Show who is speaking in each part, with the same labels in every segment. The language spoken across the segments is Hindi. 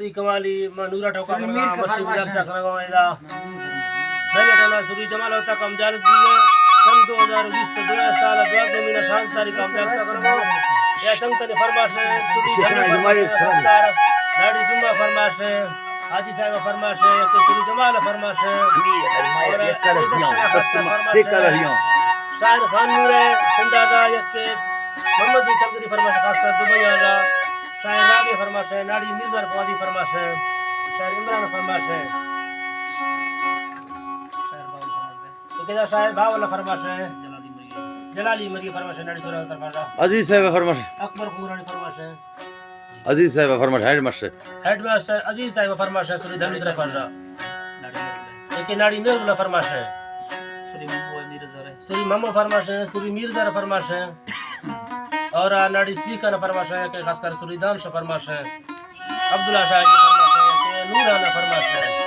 Speaker 1: सूरी कमाली नूरा ठोका मशी बाजार से खना वायदा दरिया टना सूरी जमाल होता कम जालस दिया सन 2020 तो 2 साल 2 महीना 7 तारीख कम जालस करना या संतने फरमाश है सूरी नमस्कार दाढ़ी जुम्मा फरमाश है हाजी साहब फरमाश है कि सूरी जमाल फरमाश है शायर खान नूर है संदागा यके मोहम्मद जी चौधरी फरमाश खासकर दुबई वाला शायर राबी फरमाश है नाड़ी मिर्जा फवादी फरमाश है शायर इमरान फरमाश है शायर भावला फरमाश है जलाली मरी फरमाश है नाड़ी सोरा फरमाश
Speaker 2: अजीज साहब फरमाश
Speaker 1: अकबर कुरानी फरमाश है
Speaker 2: अजीज साहब फरमाश हेडमास्टर
Speaker 1: अजीज साहब फरमाश है सूरी धरनी तरफ फरजा एक नाड़ी मिर्जा फरमाश है सूरी मोहम्मद फरमाश है सूरी मिर्जा फरमाश है और नाड़ी स्पीकर फरमाश है कि खासकर सूरीदान से फरमाश है अब्दुल्ला शाह की फरमाश है कि नूराना फरमाश है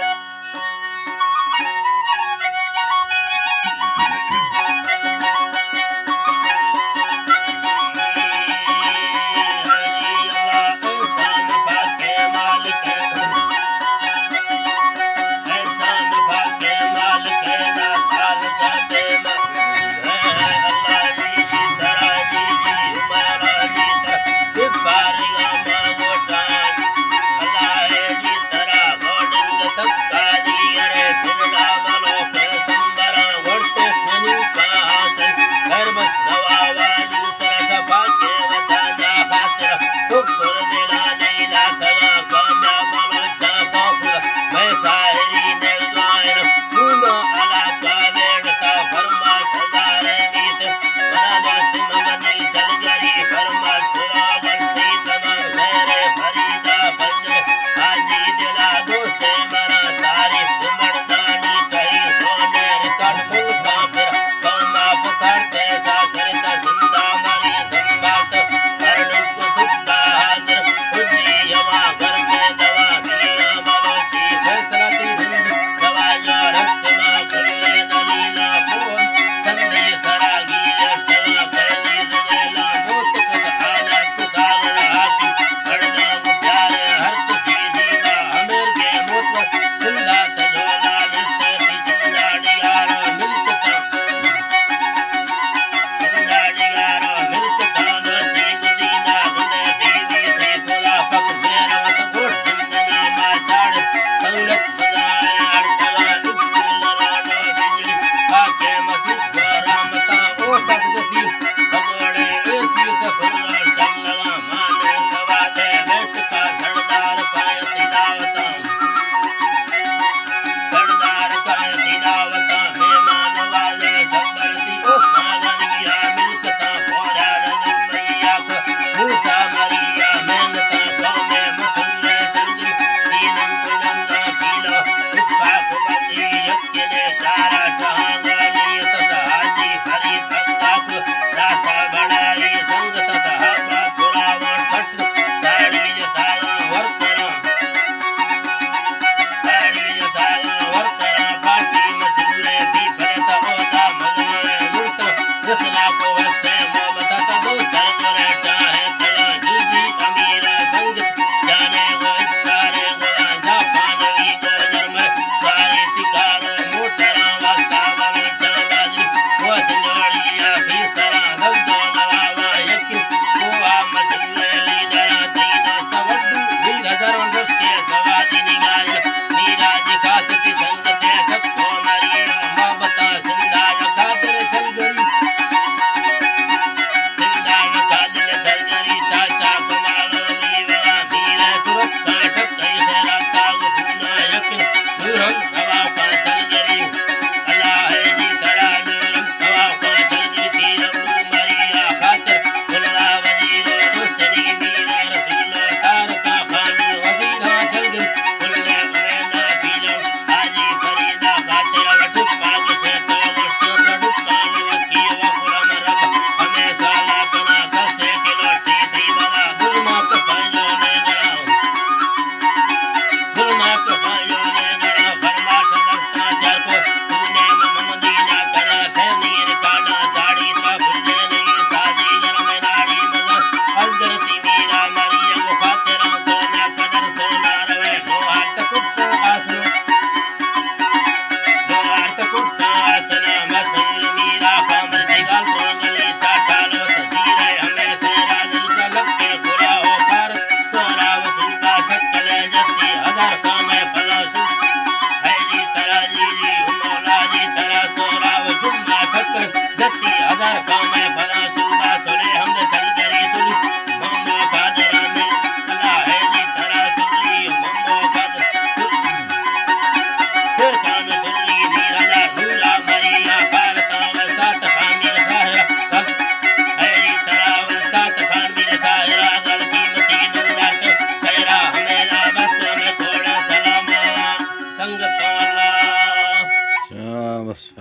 Speaker 2: का